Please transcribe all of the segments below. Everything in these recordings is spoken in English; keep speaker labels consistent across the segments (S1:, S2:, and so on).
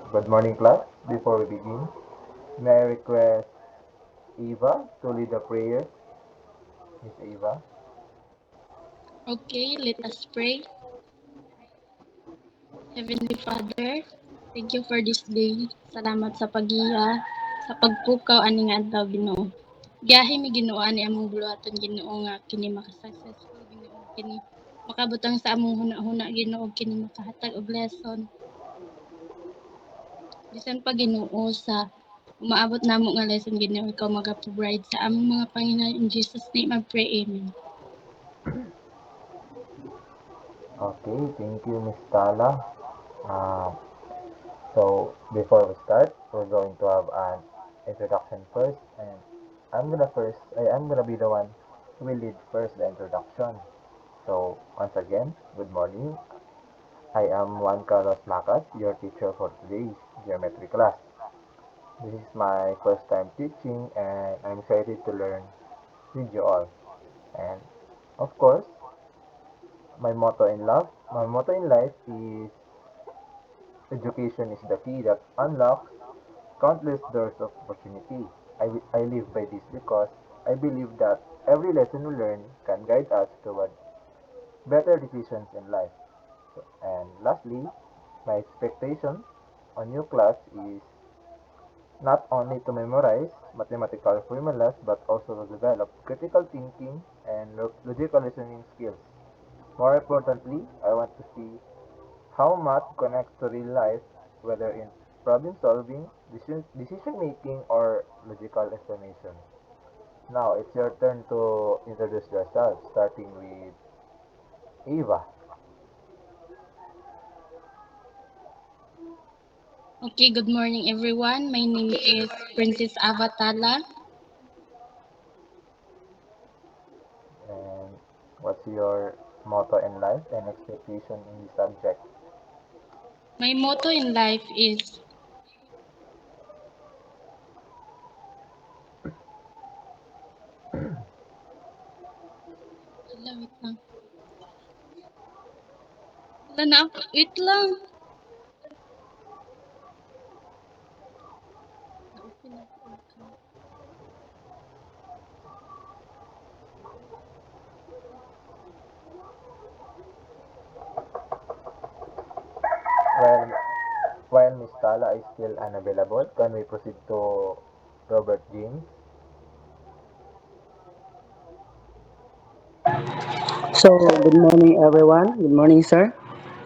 S1: Good morning, class. Before we begin, may I request Eva to lead the prayer? Miss Eva.
S2: Okay, let us pray. Heavenly Father, thank you for this day. Salamat sa pagiya, sa pagpukaw ani nga adlaw Ginoo. Gahi mi Ginoo ani among buhaton Ginoo nga kini maka-successful Ginoo kini makabutang sa among huna-huna Ginoo kini makahatag og lesson. Bisan pa Ginoo sa umaabot namo nga lesson Ginoo ikaw maga-provide sa among mga Panginoon. In Jesus name I pray, Amen.
S1: Okay, thank you, Miss Tala. Uh, so, before we start, we're going to have an introduction first, and I'm gonna be the one who will lead first the introduction. So, once again, good morning. I am Juan Carlos Macas, your teacher for today's geometry class. This is my first time teaching, and I'm excited to learn with you all. And of course, my motto in life is education is the key that unlocks countless doors of opportunity. I live by this because I believe that every lesson we learn can guide us toward better decisions in life. And lastly, my expectation on your class is not only to memorize mathematical formulas but also to develop critical thinking and logical reasoning skills. More importantly, I want to see how math connects to real life, whether in problem solving, decision making, or logical explanation. Now it's your turn to introduce yourself, starting with Eva.
S2: Okay, good morning everyone. My name is Princess Avatala.
S1: And what's your motto in life and expectation in the subject?
S2: My motto in life is Hala, wait lang. Wala na ako. Wait lang. Na-open na ako.
S1: While while Miss Tala is still unavailable, can we proceed to Robert James?
S3: Good morning, everyone. Good morning, sir.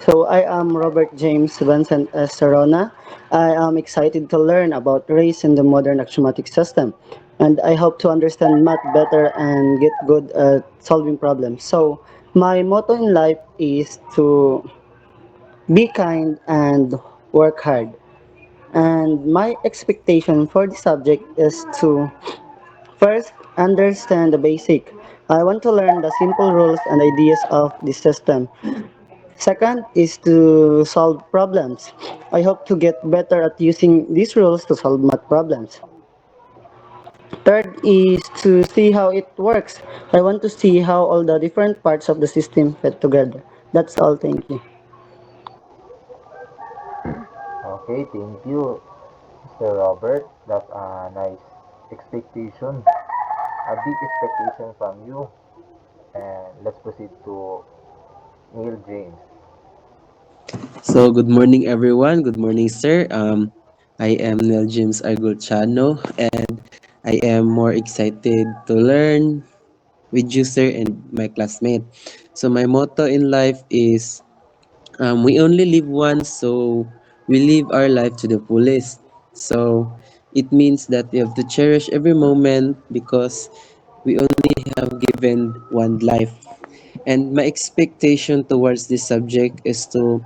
S3: I am Robert James Vincent S. Serona. I am excited to learn about race in the modern axiomatic system, and I hope to understand math better and get good at solving problems. My motto in life is to be kind and work hard. And my expectation for the subject is to first understand the basic. I want to learn the simple rules and ideas of the system. Second is to solve problems. I hope to get better at using these rules to solve math problems. Third is to see how it works. I want to see how all the different parts of the system fit together. That's all, thank you.
S1: Okay, thank you, Mr. Robert. That's a nice expectation, a big expectation from you. And let's proceed to Neil James.
S4: So, good morning, everyone. Good morning, sir. I am Nel James Argulchano, and I am more excited to learn with you, sir, and my classmate. So, my motto in life is we only live once, so we live our life to the fullest. So, it means that we have to cherish every moment because we only have given one life. And my expectation towards this subject is to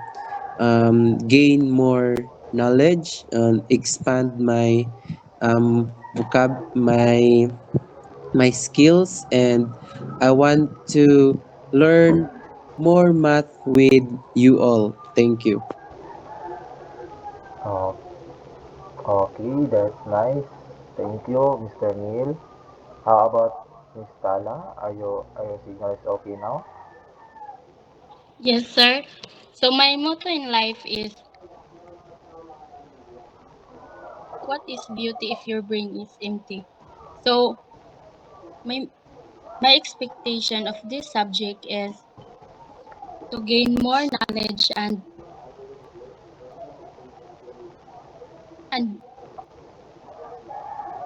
S4: gain more knowledge and expand my my skills, and I want to learn more math with you all. Thank you.
S1: Oh, okay, that's nice. Thank you, Mr. Neil. How about Miss Tala? Are your signal is okay now?
S2: Yes, sir. So my motto in life is what is beauty if your brain is empty? So my my expectation of this subject is to gain more knowledge and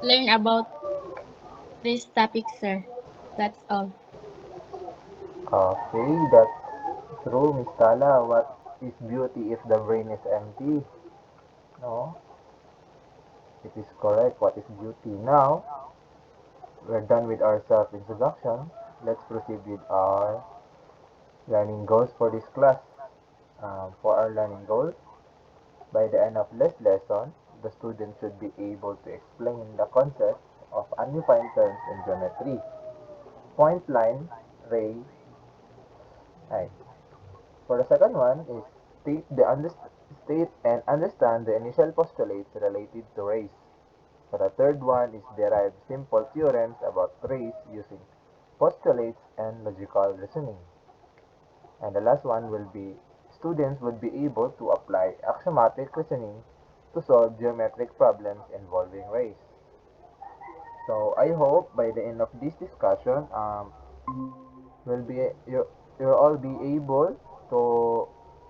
S2: learn about this topic, sir. That's all.
S1: Okay, that's true, Miss Tala. What is beauty if the brain is empty? No, it is correct. What is beauty? Now, we're done with our self-introduction. Let's proceed with our learning goals for this class. For our learning goals, by the end of this lesson, the student should be able to explain the concept of undefined terms in geometry. Point line, ray, ay. For the second one is state and understand the initial postulates related to rays. For the third one is derive simple theorems about rays using postulates and logical reasoning. And the last one will be students would be able to apply axiomatic reasoning to solve geometric problems involving rays. So I hope by the end of this discussion, will be you'll all be able to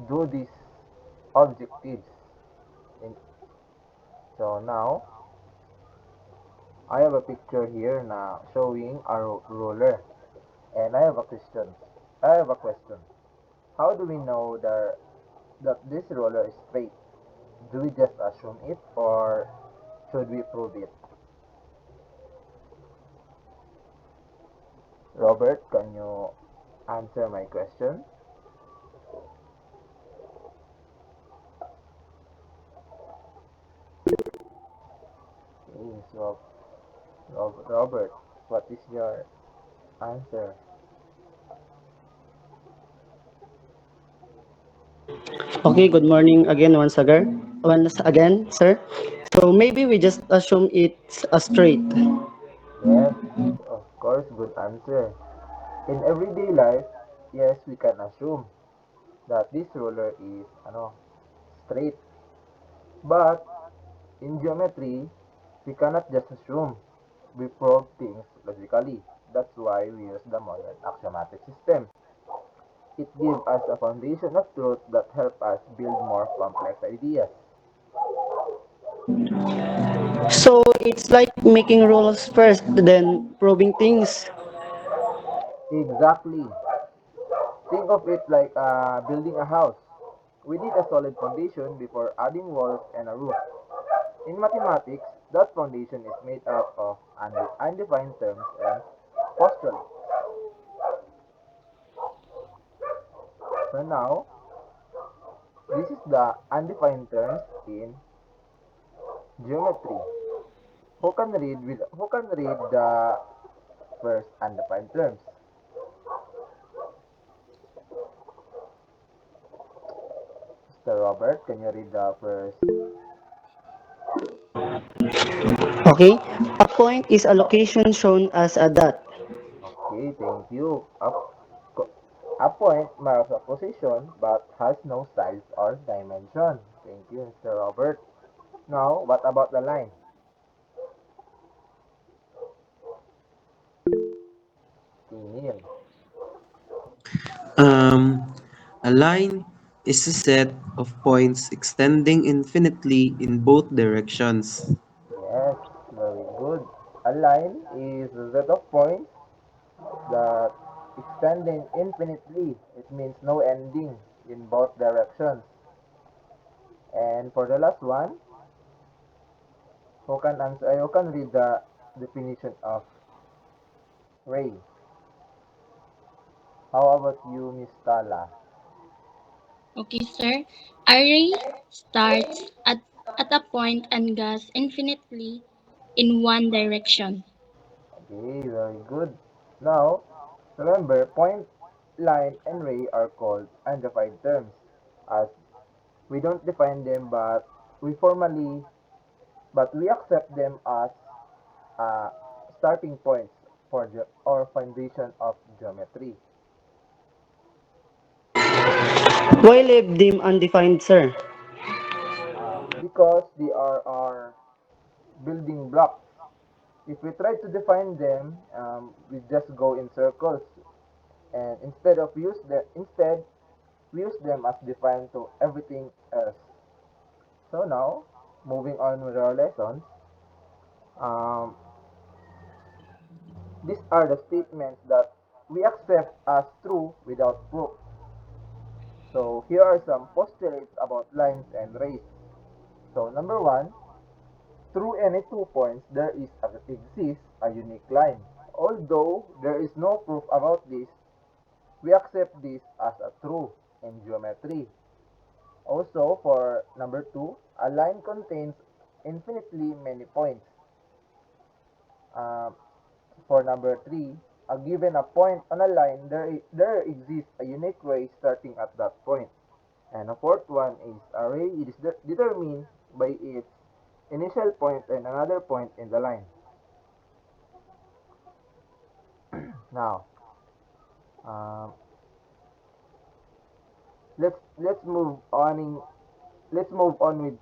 S1: do these objectives. In, so now I have a picture here now showing a ruler, and I have a question. How do we know that this ruler is straight? Do we just assume it, or should we prove it? Robert, can you answer my question? Okay, so Robert, what is your answer?
S3: Okay, good morning again once again, sir. So maybe we just assume it's a straight.
S1: Yes, of course, good answer. In everyday life, yes, we can assume that this ruler is straight. But in geometry, we cannot just assume. We prove things logically. That's why we use the modern axiomatic system. It gives us a foundation of truth that help us build more complex ideas.
S3: So it's like making rules first, then proving things.
S1: Exactly. Think of it like building a house. We need a solid foundation before adding walls and a roof. In mathematics, that foundation is made up of undefined terms and postulates. So now, this is the undefined terms in geometry. Who can read the first undefined terms? Mr. Robert, can you read the first?
S3: Okay, a point is a location shown as a dot.
S1: Okay, thank you. A point marks a position but has no size or dimension. Thank you, Mr. Robert. Now, what about the line? Neil.
S4: Um, a line is a set of points extending infinitely in both directions.
S1: Yes, very good. A line is a set of points that extending infinitely. It means no ending in both directions. And for the last one, who can read the definition of ray? How about you, Miss Tala?
S2: Okay, sir. Array starts at a point and goes infinitely in one direction.
S1: Okay, very good. Now, remember, point, line, and ray are called undefined terms, as we don't define them, we formally, but we accept them as uh, starting points for or foundation of geometry.
S3: Why leave them undefined, sir?
S1: Because they are our building blocks. If we try to define them, we just go in circles, and instead we use them as defined to everything else. So now, moving on with our lessons, um, these are the statements that we accept as true without proof. So here are some postulates about lines and rays. So number one, through any 2 points there exists a unique line. Although there is no proof about this, we accept this as a true in geometry. Also, for number 2, a line contains infinitely many points. Um, for number 3, given a point on a line, there exists a unique ray starting at that point. And the fourth one is a ray is determined by its initial point and another point in the line. Now, um, let's move on with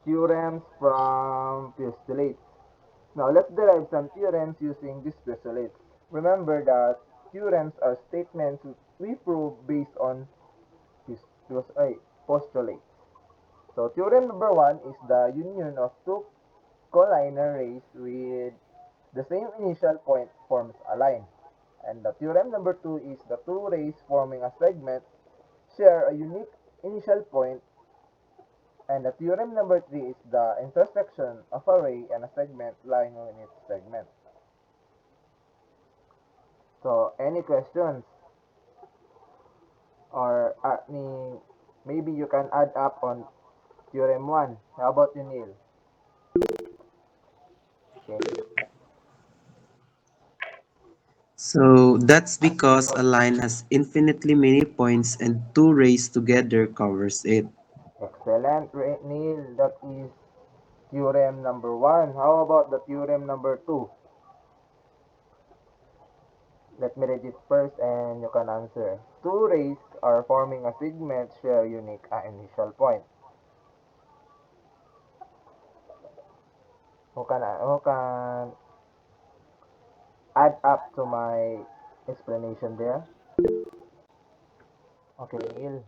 S1: theorems from postulates. Now let's derive some theorems using these postulates. Remember that theorems are statements we prove based on postulates. So theorem number one is the union of two collinear rays with the same initial point forms a line. And the theorem number two is the two rays forming a segment share a unique initial point. And the theorem number three is the intersection of a ray and a segment lying on its segment. So any questions? Or maybe you can add up on theorem 1. How about you, Neil? Okay.
S4: So that's because a line has infinitely many points and two rays together covers it.
S1: Excellent, Neil. That is theorem number 1. How about the theorem number 2? Let me read it first and you can answer. Two rays are forming a segment share unique initial point. Who can add up to my explanation there? Okay, Neil.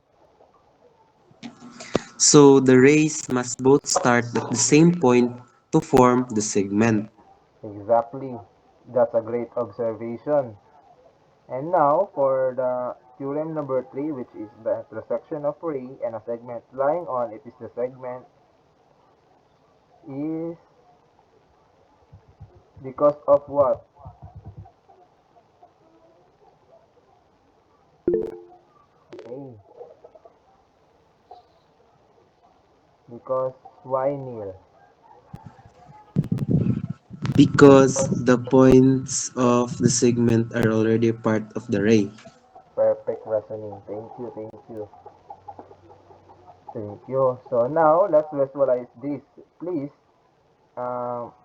S4: So the rays must both start at the same point to form the segment.
S1: Exactly. That's a great observation. And now for the theorem number 3, which is the intersection of ray and a segment lying on it is the segment is because of what? Okay. Because why, Neil?
S4: Because the points of the segment are already part of the ray.
S1: Perfect reasoning. Thank you. Thank you. So now let's visualize this. Please um,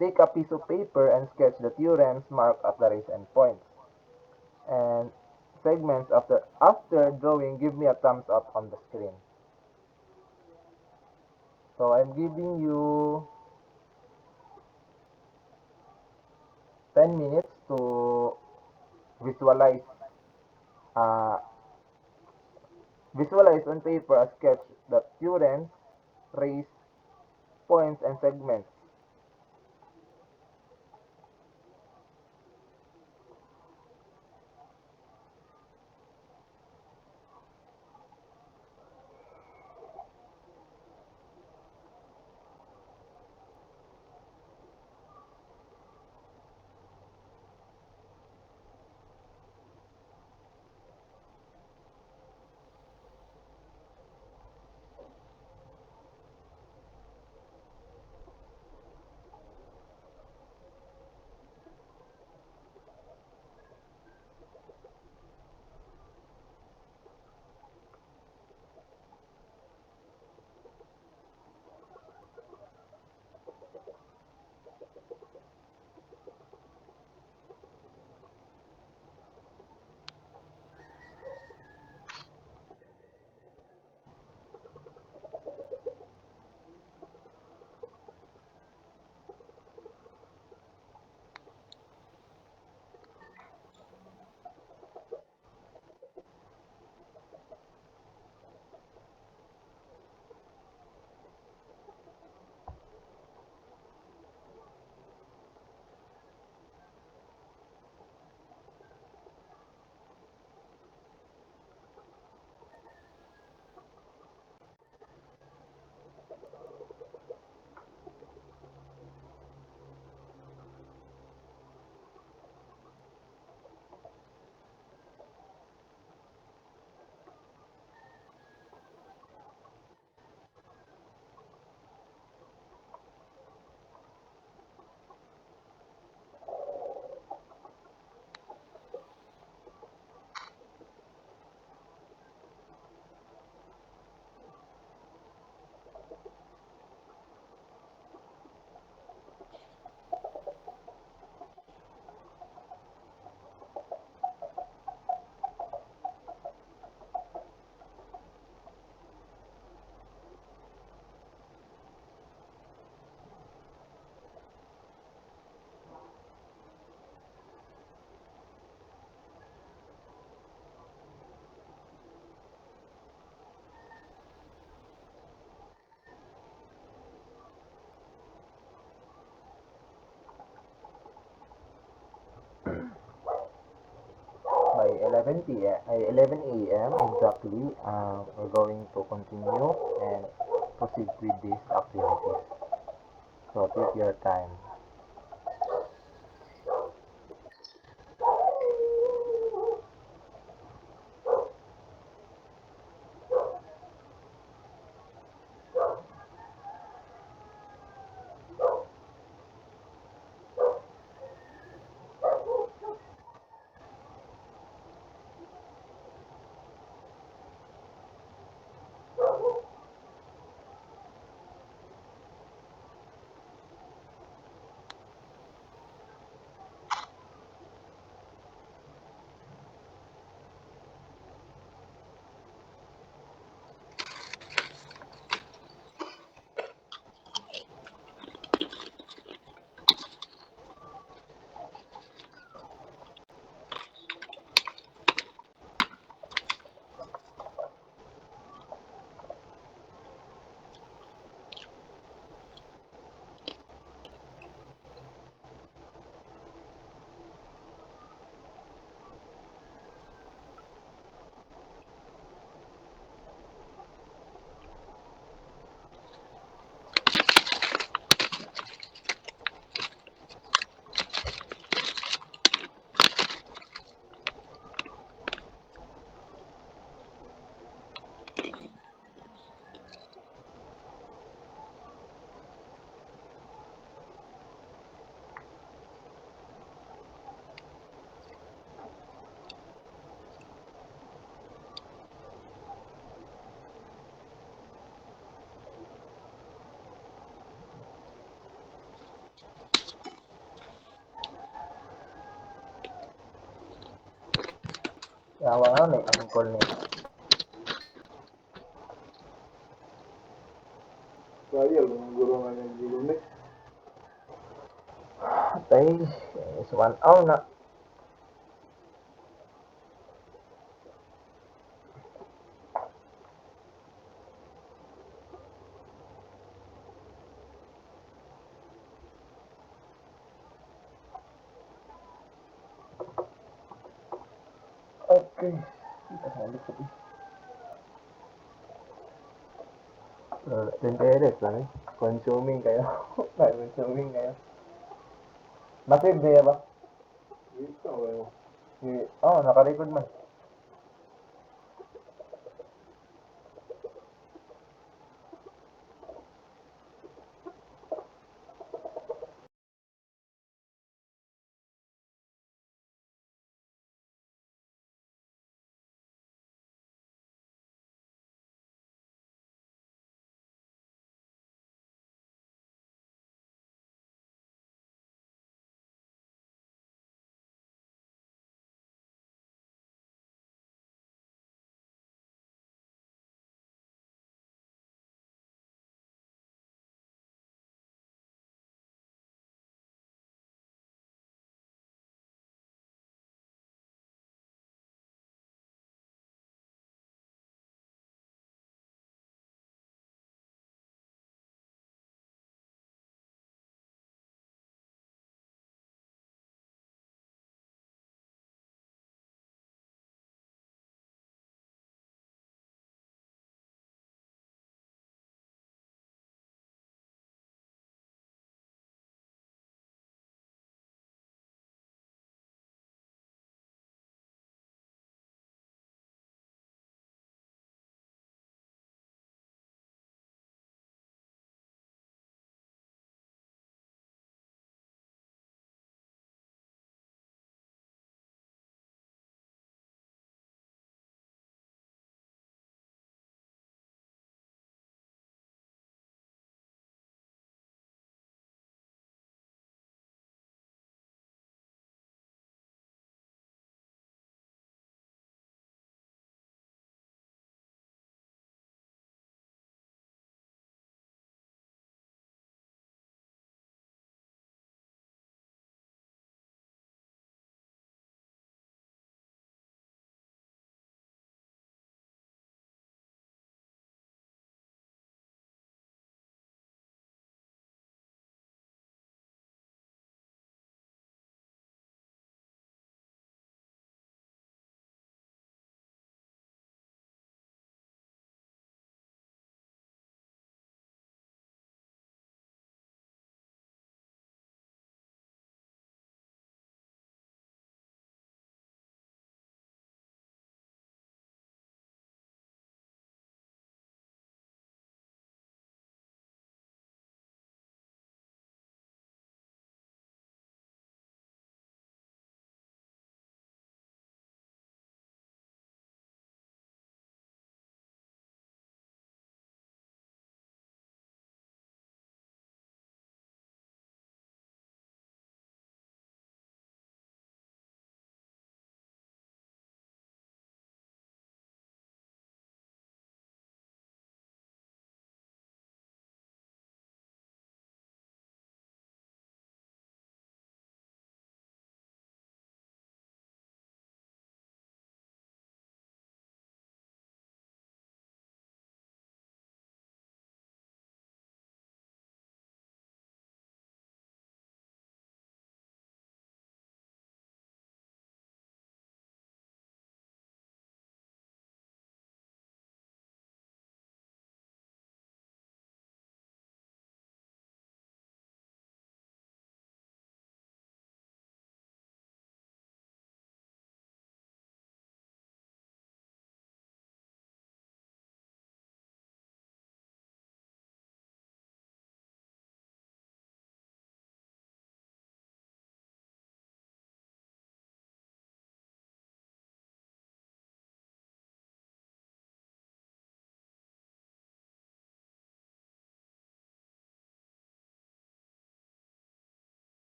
S1: take a piece of paper and sketch the theorems marked at the rays and points. And segments after drawing, give me a thumbs up on the screen. So I'm giving you 10 minutes to visualize uh, visualize on paper a sketch the theorems, rays, points, and segments. 11 a.m. exactly, we're going to continue and proceed with these activities. So take your time. Yawa nga, may angkol na yun.
S5: Kaya, guro nga ng gilumit.
S1: Tay, is 1 hour na. Okay. Kasalik ko eh. Then edit lang eh. Consuming kayo. Consuming kayo. Masave niya ba?
S5: Ito,
S1: Naka-record man.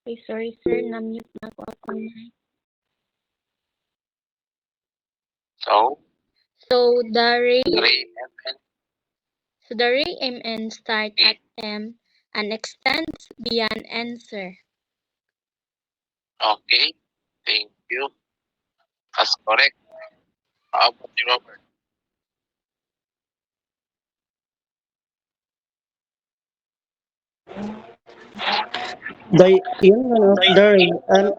S2: Ay, sorry sir, na-mute na ako mic.
S6: So,
S2: So the ray
S6: MN.
S2: so the ray MN start at M and extends beyond N, sir.
S6: Okay, thank you. That's correct. How about you, Robert?
S3: The union of the ray MN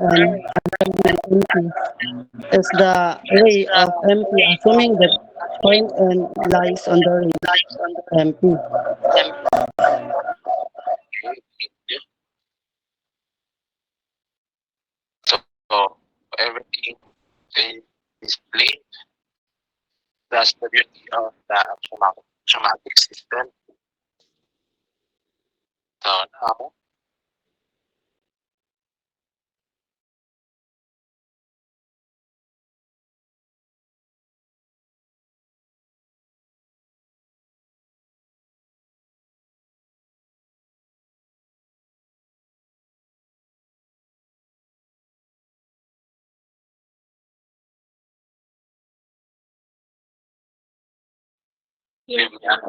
S3: and MP is the ray of MP assuming that point N lies on the ray MP.
S6: Okay, thank you. So, everything is displayed. That's the beauty of the traumatic system. So now,
S2: Yes,
S6: Vivian,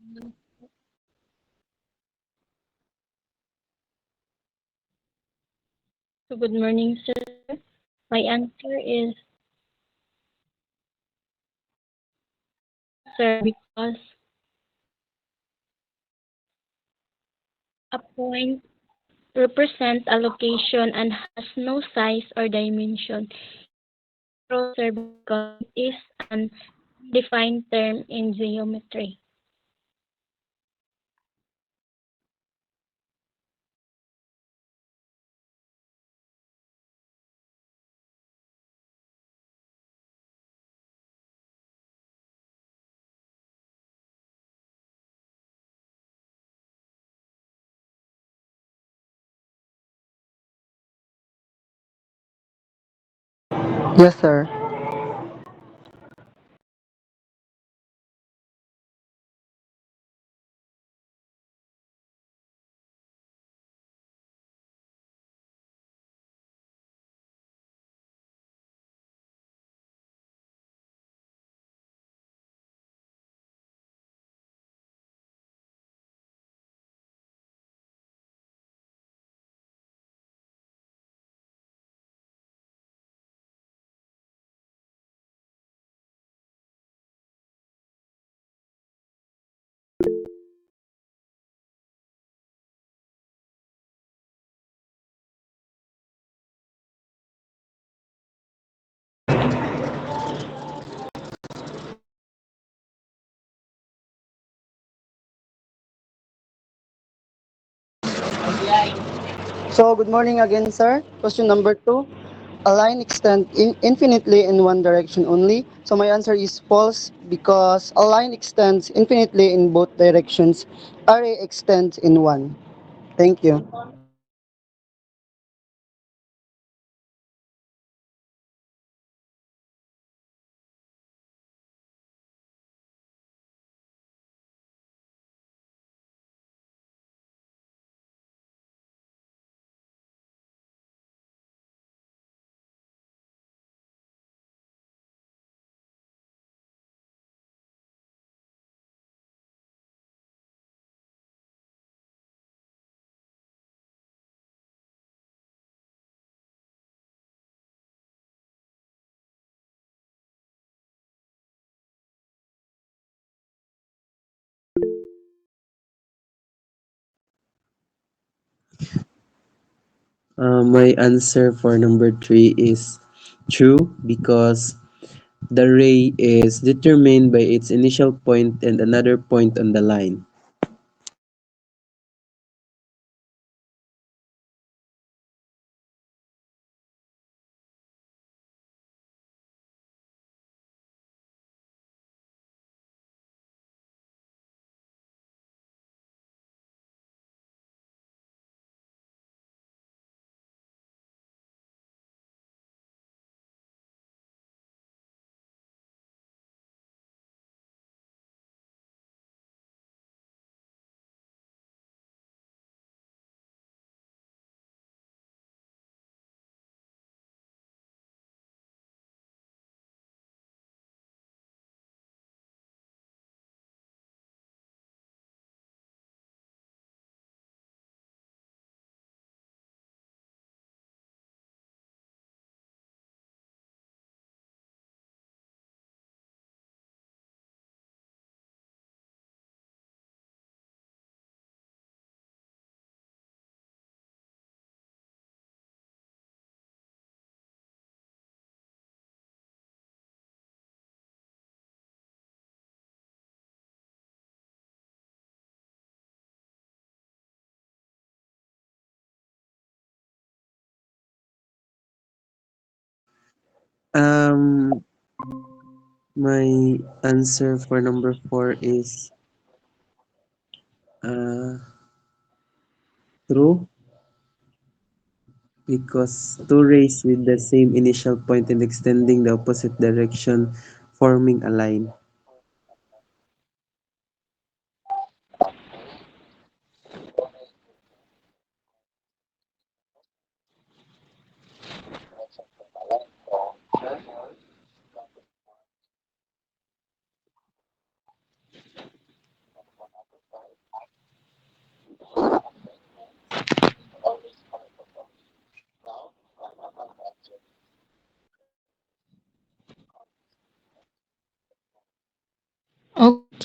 S2: So good morning, sir. My answer is sir because a point represent a location and has no size or dimension. True, sir, because it is an defined term in geometry.
S3: Yes, sir. So, good morning again, sir. Question number two. A line extends infinitely in one direction only. So, my answer is false because a line extends infinitely in both directions. Array extends in one. Thank you.
S4: My answer for number three is true because the ray is determined by its initial point and another point on the line. Um, my answer for number four is uh, true because two rays with the same initial point and extending the opposite direction forming a line.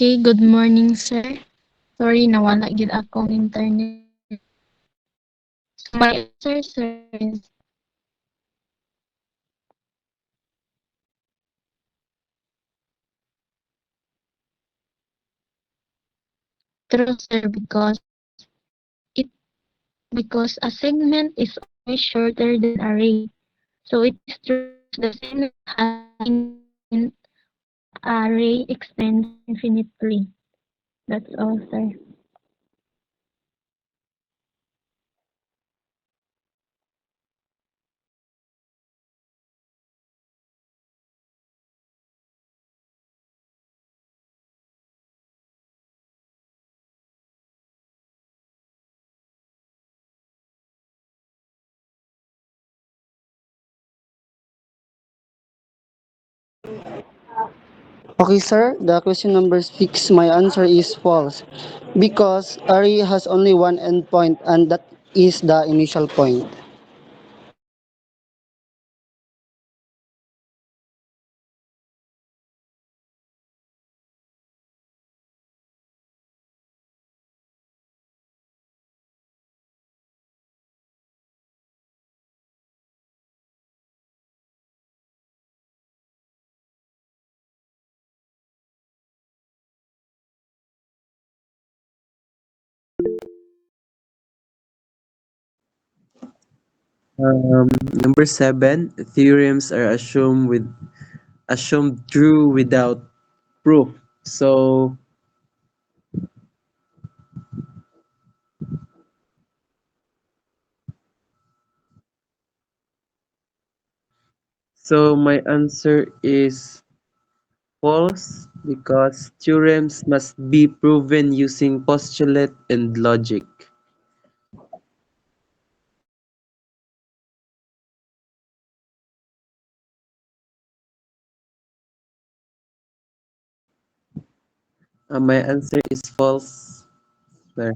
S2: Okay, good morning, sir. Sorry, nawala gid akong internet. So my answer, sir, is true, sir, it because a segment is always shorter than a ray. So it is true because the segment has infinite, while a ray extends infinitely. That's all, sir.
S3: Okay, sir. The question number 6, my answer is false. Because array has only one endpoint and that is the initial point.
S4: Um, Number seven, theorems are assumed true without proof. So my answer is false because theorems must be proven using postulate and logic. My answer is false, sir.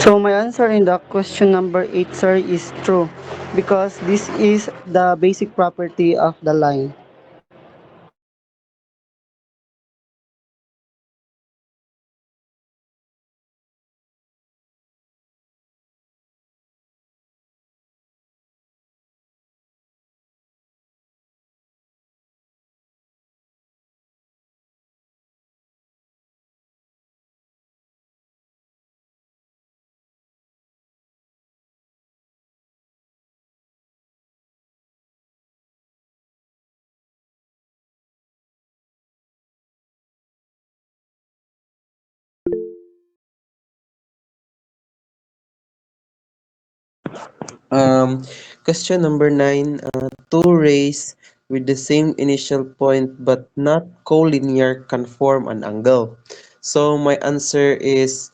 S3: So my answer in the question number 8, sir, is true because this is the basic property of the line.
S4: Um, Question number 9, two rays with the same initial point but not collinear can form an angle. So my answer is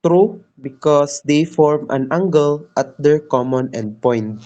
S4: true because they form an angle at their common endpoint.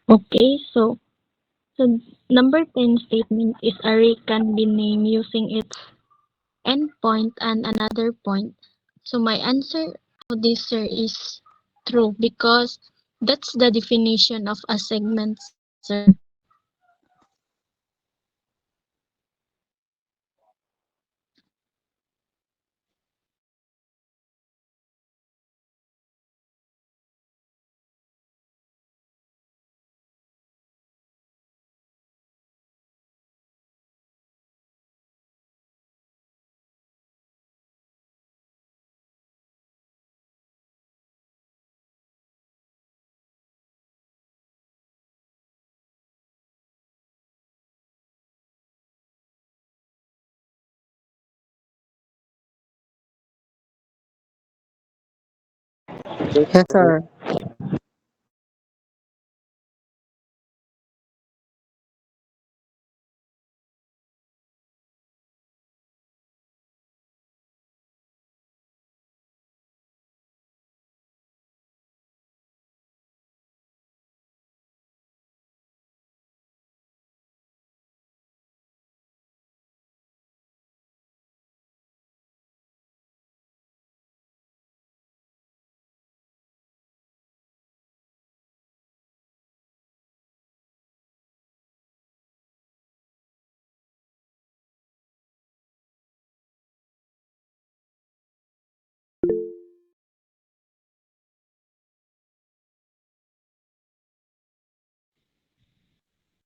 S2: Okay, so number 10 statement is array can be named using its endpoint and another point. So my answer to this, sir, is true because that's the definition of a segment, sir.
S3: Yes, sir.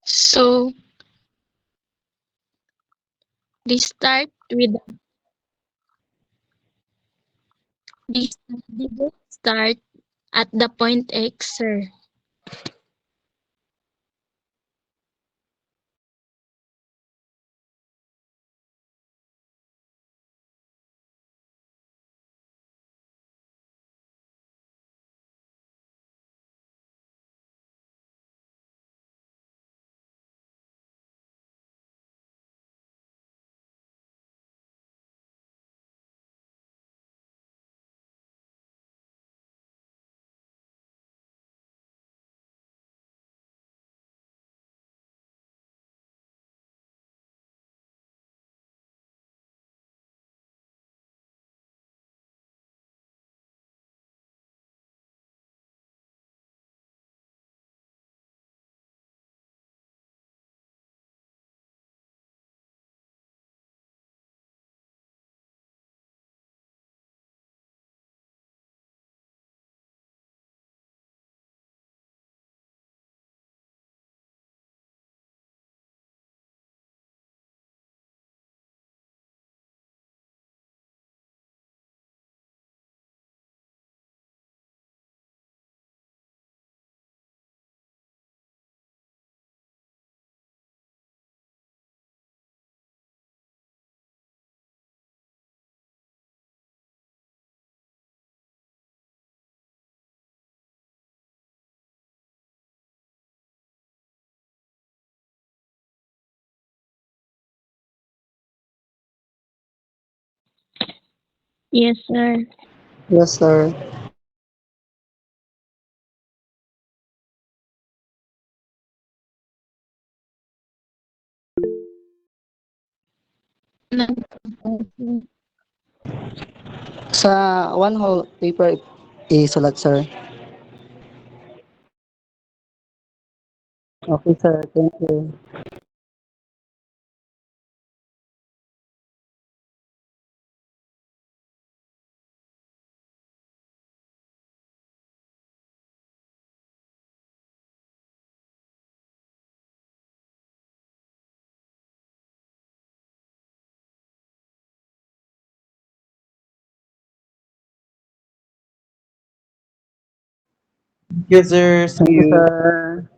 S2: So they start with they both start at the point X, sir. Yes, sir.
S3: Yes, sir. Sa one whole paper isulat, sir. Okay, sir. Thank you.
S4: Thank you, sir. See
S3: Thank you,
S4: you.
S3: sir.